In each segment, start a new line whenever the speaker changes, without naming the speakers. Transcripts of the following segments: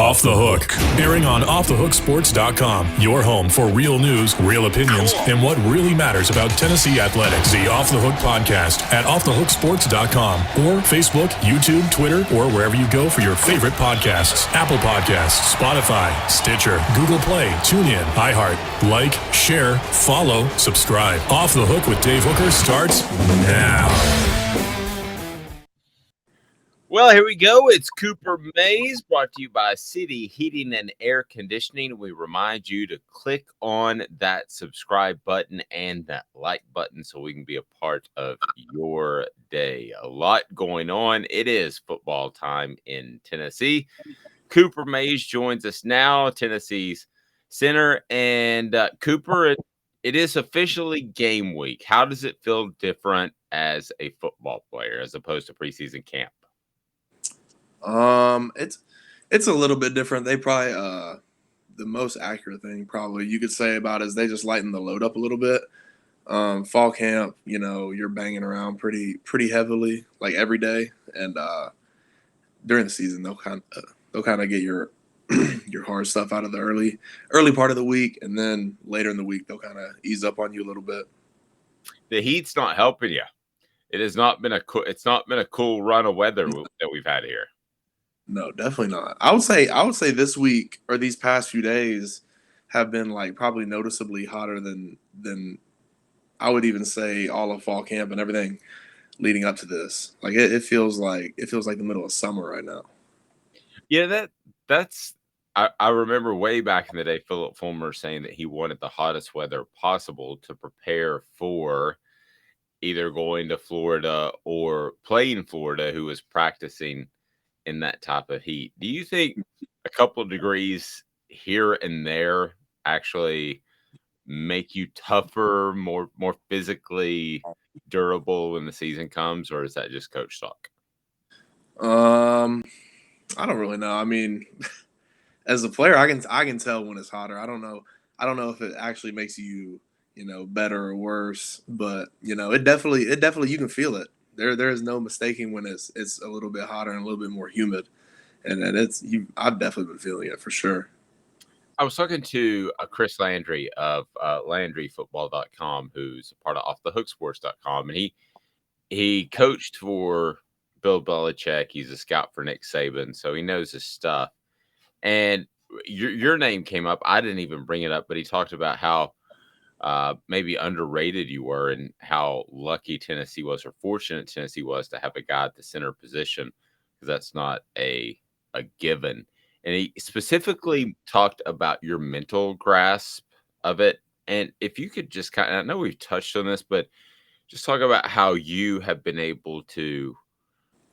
Off the Hook, airing on offthehooksports.com. Your home for real news, real opinions, and what really matters about Tennessee athletics. The Off the Hook podcast at offthehooksports.com or Facebook, YouTube, Twitter, or wherever you go for your favorite podcasts. Apple Podcasts, Spotify, Stitcher, Google Play, TuneIn, iHeart. Like, share, follow, subscribe. Off the Hook with Dave Hooker starts now.
Well, here we go. It's Cooper Mays, brought to you by City Heating and Air Conditioning. We remind you to click on that subscribe button and that like button so we can be a part of your day. A lot going on. It is football time in Tennessee. Cooper Mays joins us now, Tennessee's center. And Cooper, it is officially game week. How does it feel different as a football player as opposed to preseason camp?
It's a little bit different. They probably the most accurate thing probably you could say about it is they just lighten the load up a little bit. Fall camp, you know, you're banging around pretty heavily like every day, and during the season they'll kind of get your your hard stuff out of the early part of the week, and then later in the week they'll kind of ease up on you a little bit.
The heat's not helping you. It has not been it's not been a cool run of weather that we've had here.
No, definitely not. I would say this week or these past few days have been like probably noticeably hotter than I would even say all of fall camp and everything leading up to this. Like it feels like the middle of summer right now.
Yeah, that's I remember way back in the day Philip Fulmer saying that he wanted the hottest weather possible to prepare for either going to Florida or playing Florida, who was practicing in that type of heat. Do you think a couple of degrees here and there actually make you tougher, more physically durable when the season comes, or is that just coach talk?
I don't really know. I mean, as a player, I can tell when it's hotter. I don't know if it actually makes you, you know, better or worse, but you know, it definitely you can feel it. There is no mistaking when it's a little bit hotter and a little bit more humid, and I've definitely been feeling it for sure.
I was talking to Chris Landry of LandryFootball.com, who's a part of OffTheHookSports.com, and he coached for Bill Belichick. He's a scout for Nick Saban, so he knows his stuff. And your name came up. I didn't even bring it up, but he talked about how maybe underrated you were and how lucky Tennessee was, or fortunate Tennessee was, to have a guy at the center position, because that's not a given. And he specifically talked about your mental grasp of it. And if you could just I know we've touched on this, but just talk about how you have been able to,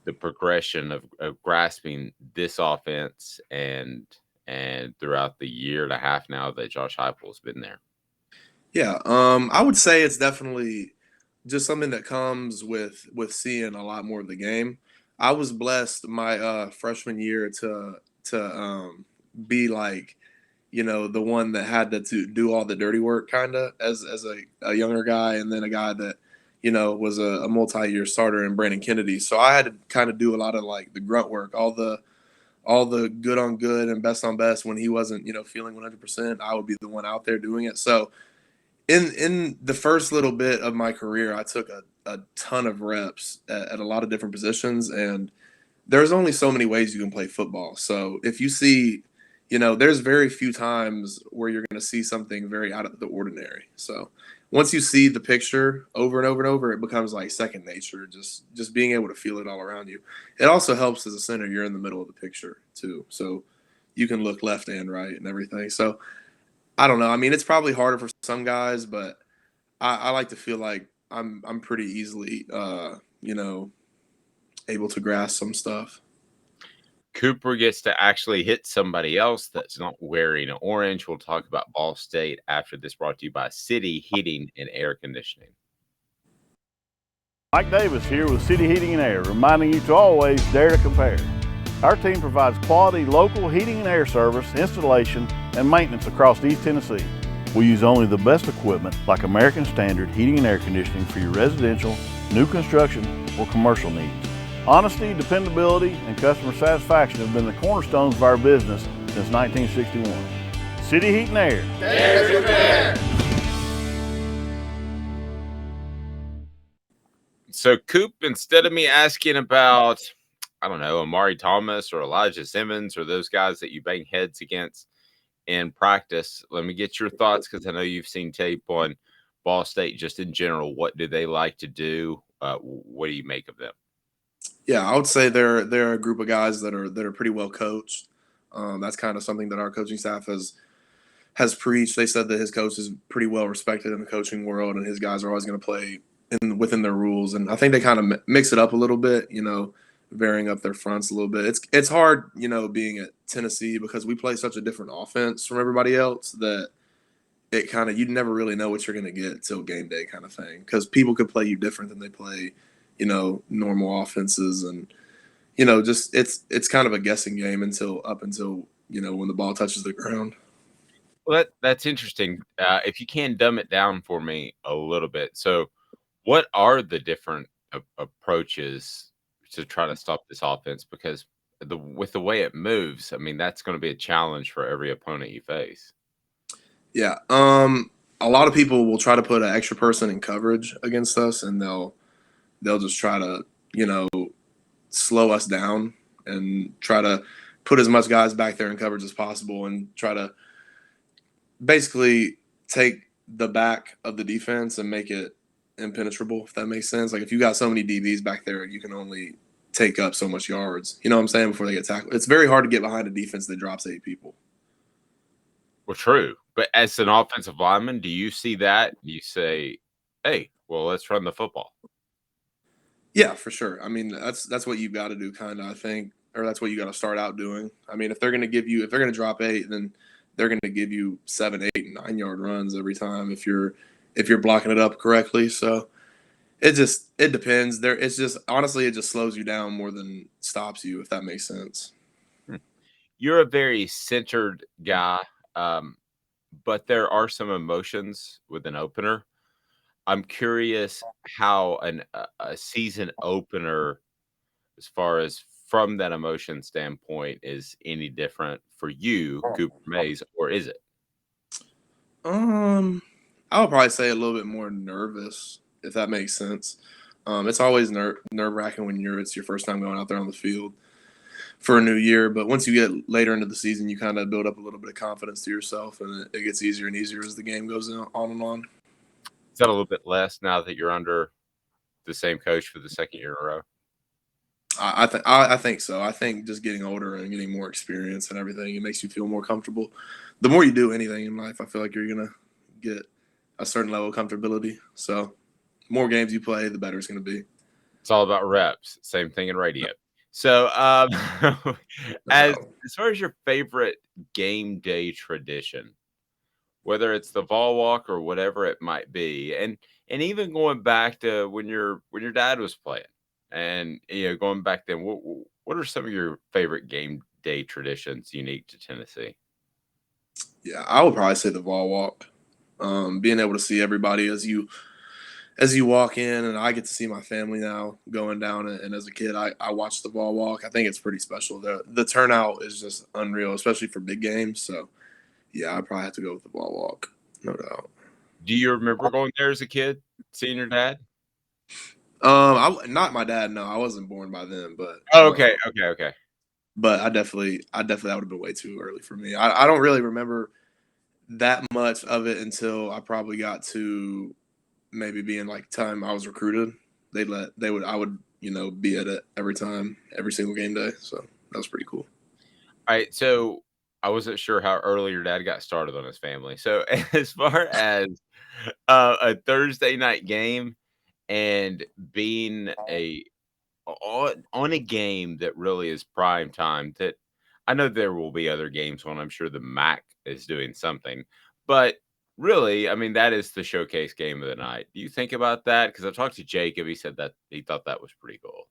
the progression of grasping this offense and throughout the year and a half now that Josh Heupel's been there.
Yeah, I would say it's definitely just something that comes with seeing a lot more of the game. I was blessed my freshman year to be like, you know, the one that had to do all the dirty work kind of as a younger guy, and then a guy that, you know, was a multi-year starter in Brandon Kennedy. So I had to kind of do a lot of like the grunt work, all the good on good and best on best. When he wasn't, you know, feeling 100%, I would be the one out there doing it. So in the first little bit of my career, I took a ton of reps at a lot of different positions, and there's only so many ways you can play football. So if you see, you know, there's very few times where you're going to see something very out of the ordinary. So once you see the picture over and over and over, it becomes like second nature, just being able to feel it all around you. It also helps as a center, you're in the middle of the picture too. So you can look left and right and everything. So I don't know. I mean, it's probably harder for some guys, but I like to feel like I'm pretty easily, you know, able to grasp some stuff.
Cooper gets to actually hit somebody else that's not wearing orange. We'll talk about Ball State after this, brought to you by City Heating and Air Conditioning.
Mike Davis here with City Heating and Air, reminding you to always dare to compare. Our team provides quality local heating and air service, installation, and maintenance across East Tennessee. We use only the best equipment like American Standard Heating and Air Conditioning for your residential, new construction, or commercial needs. Honesty, dependability, and customer satisfaction have been the cornerstones of our business since 1961. City Heat and Air.
Dare to compare.
So, Coop, instead of me asking about, I don't know, Amari Thomas or Elijah Simmons or those guys that you bang heads against in practice, let me get your thoughts because I know you've seen tape on Ball State just in general. What do they like to do? What do you make of them?
Yeah, I would say they're a group of guys that are pretty well coached. That's kind of something that our coaching staff has preached. They said that his coach is pretty well respected in the coaching world, and his guys are always going to play within their rules. And I think they kind of mix it up a little bit, varying up their fronts a little bit. It's hard, being at Tennessee because we play such a different offense from everybody else that it kind of, you never really know what you're going to get till game day kind of thing, because people could play you different than they play, normal offenses. And, just it's kind of a guessing game until when the ball touches the ground.
Well, that's interesting. If you can dumb it down for me a little bit. So what are the different approaches to try to stop this offense? Because with the way it moves, I mean, that's going to be a challenge for every opponent you face.
Yeah. A lot of people will try to put an extra person in coverage against us, and they'll just try to, slow us down and try to put as much guys back there in coverage as possible and try to basically take the back of the defense and make it impenetrable, if that makes sense. Like if you got so many DBs back there, you can only take up so much yards, you know what I'm saying, before they get tackled. It's very hard to get behind a defense that drops 8 people.
Well, true. But as an offensive lineman, do you see that? You say, hey, well, let's run the football.
Yeah, for sure. I mean, that's what you've got to do, kind of, I think, or that's what you got to start out doing. I mean, if they're going to drop 8, then they're going to give you 7, 8, and 9 yard runs every time if you're blocking it up correctly. So it depends. It's just honestly, it just slows you down more than stops you, if that makes sense.
You're a very centered guy, but there are some emotions with an opener. I'm curious how a season opener, as far as from that emotion standpoint, is any different for you, Cooper Mays, or is it?
I would probably say a little bit more nervous, if that makes sense. It's always nerve-wracking when it's your first time going out there on the field for a new year. But once you get later into the season, you kind of build up a little bit of confidence to yourself, and it gets easier and easier as the game goes on and on.
Is that a little bit less now that you're under the same coach for the second year in a row?
I think so. I think just getting older and getting more experience and everything, it makes you feel more comfortable. The more you do anything in life, I feel like you're going to get a certain level of comfortability. So the more games you play, the better it's going to be.
It's all about reps. Same thing in radio. So as far as your favorite game day tradition, whether it's the Vol Walk or whatever it might be, and even going back to when your dad was playing, and going back then, what are some of your favorite game day traditions unique to Tennessee?
Yeah, I would probably say the Vol Walk. Being able to see everybody as you walk in, and I get to see my family now going down. And as a kid, I watched the Vol Walk. I think it's pretty special. The turnout is just unreal, especially for big games. So, yeah, I'd probably have to go with the Vol Walk, no doubt.
Do you remember going there as a kid, seeing your dad?
Not my dad. No, I wasn't born by then. But
okay.
But I definitely that would have been way too early for me. I don't really remember that much of it until I probably got to maybe being like time I was recruited. I would be at it every single game day. So that was pretty cool.
All right, so I wasn't sure how early your dad got started on his family. So as far as a Thursday night game and being on a game that really is prime time, that I know there will be other games on. I'm sure the MAC is doing something, but really, I mean, that is the showcase game of the night. Do you think about that? Because I talked to Jacob. He said that he thought that was pretty cool.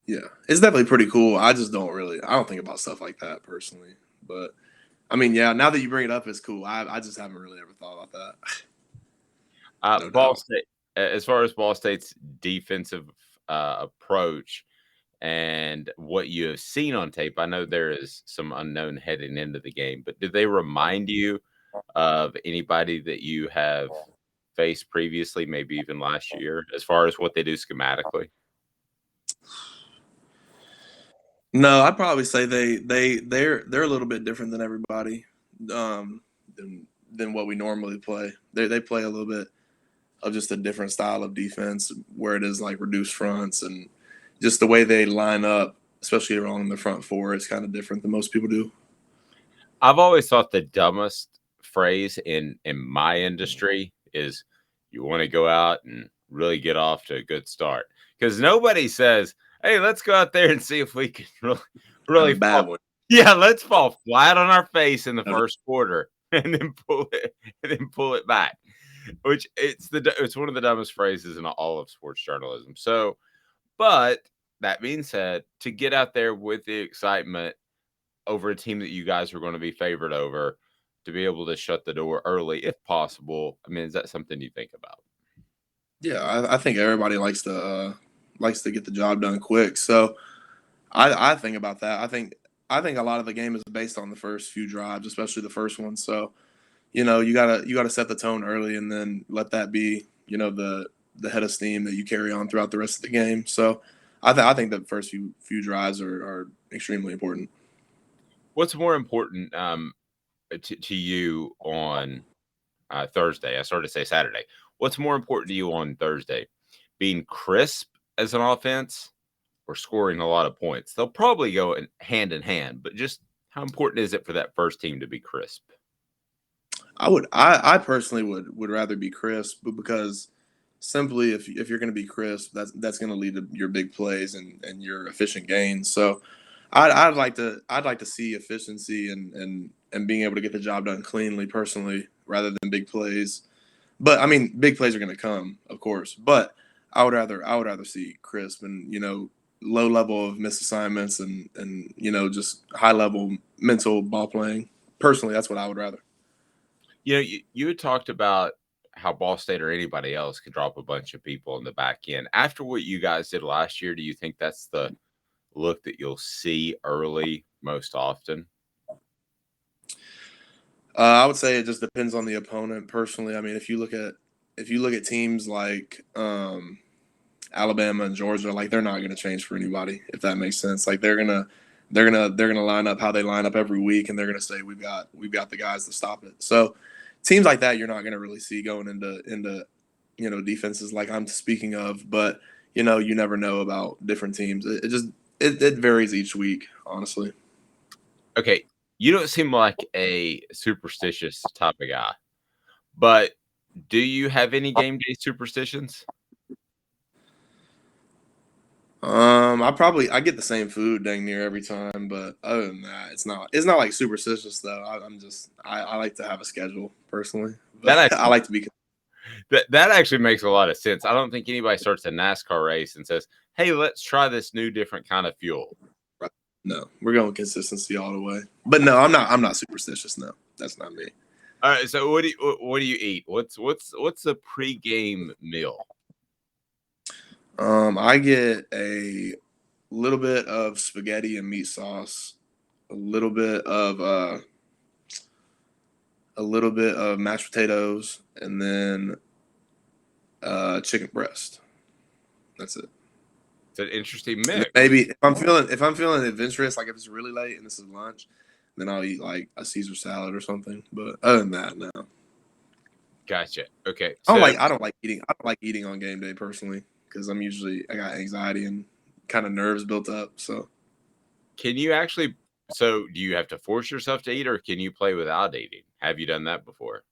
Yeah, it's definitely pretty cool. I just don't think about stuff like that personally. But I mean, yeah, now that you bring it up, it's cool. I just haven't really ever thought about that.
Ball State, as far as Ball State's defensive approach, and what you have seen on tape. I know there is some unknown heading into the game, but did they remind you of anybody that you have faced previously, maybe even last year, as far as what they do schematically?
No, I'd probably say they're a little bit different than everybody, um, than what we normally play. They play a little bit of just a different style of defense where it is like reduced fronts and just the way they line up, especially around in the front four, is kind of different than most people do.
I've always thought the dumbest phrase in my industry is you want to go out and really get off to a good start, because nobody says, "Hey, let's go out there and see if we can really,
Not
really
a bad
fall."
one.
Yeah, let's fall flat on our face in the first quarter and then pull it back. Which it's one of the dumbest phrases in all of sports journalism. So, but that being said, to get out there with the excitement over a team that you guys are going to be favored over, to be able to shut the door early if possible. I mean, is that something you think about?
Yeah, I think everybody likes to get the job done quick. So I think about that. I think a lot of the game is based on the first few drives, especially the first one. So you gotta set the tone early and then let that be the head of steam that you carry on throughout the rest of the game. So I think the first few drives are extremely important.
What's more important to you on Thursday? I started to say Saturday. What's more important to you on Thursday? Being crisp as an offense or scoring a lot of points? They'll probably go in hand, but just how important is it for that first team to be crisp?
I personally would rather be crisp, but because simply if you're going to be crisp, that's going to lead to your big plays and your efficient gains. So I'd like to see efficiency and being able to get the job done cleanly personally rather than big plays. But I mean, big plays are going to come, of course. But I would rather see crisp and low level of misassignments and just high level mental ball playing. Personally, that's what I would rather.
You had talked about how Ball State or anybody else could drop a bunch of people in the back end. After what you guys did last year, do you think that's the look that you'll see early most often?
I would say it just depends on the opponent. Personally, I mean, if you look at teams like Alabama and Georgia, like they're not going to change for anybody, if that makes sense. Like they're gonna line up how they line up every week, and they're gonna say we've got the guys to stop it. So teams like that, you're not going to really see going into defenses like I'm speaking of. But you never know about different teams. It varies each week, honestly.
Okay, you don't seem like a superstitious type of guy, but do you have any game day superstitions?
I get the same food dang near every time, but other than that, it's not like superstitious though. I like to have a schedule personally,
That
but I
actually
like to be.
that actually makes a lot of sense. I don't think anybody starts a NASCAR race and says, "Hey, let's try this new different kind of fuel."
No, we're going consistency all the way. But no, I'm not superstitious. No, that's not me.
All right, so what do you eat? What's a pregame meal?
I get a little bit of spaghetti and meat sauce, a little bit of mashed potatoes, and then chicken breast. That's it.
It's an interesting
And then
mix.
maybe if I'm feeling adventurous, like if it's really late and this is lunch, then I'll eat like a Caesar salad or something. But other than that, no.
Gotcha. Okay,
I don't
so
like I don't like eating. I don't like eating on game day personally because I got anxiety and kind of nerves built up. So
can you actually? So do you have to force yourself to eat, or can you play without eating? Have you done that before?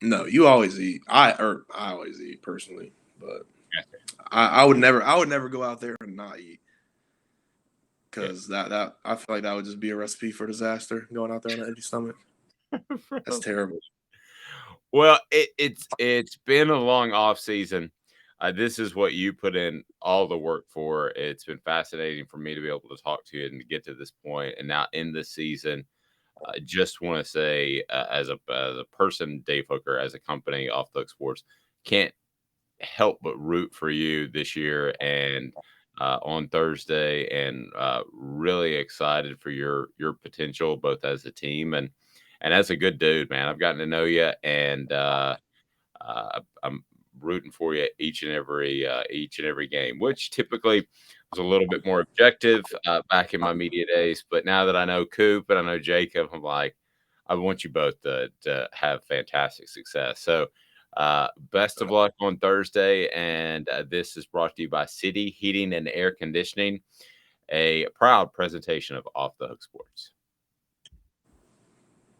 no, you always eat. I always eat personally, but
Gotcha.
I would never go out there and not eat
Yeah.
because that I feel like that would just be a recipe for disaster going out there on an empty stomach. That's terrible.
Well, it's been a long off season. This is what you put in all the work for. It's been fascinating for me to be able to talk to you and to get to this point. And now in this season, I just want to say, as a person, Dave Hooker, as a company, Off the Hook Sports, can't help but root for you this year. And on Thursday, and really excited for your potential both as a team and as a good dude, man. I've gotten to know you, and I'm rooting for you each and every game, which typically was a little bit more objective back in my media days. But now that I know Coop and I know Jacob, I'm like, I want you both to have fantastic success. So, best of luck on Thursday. And this is brought to you by City Heating and Air Conditioning, a proud presentation of Off the Hook Sports.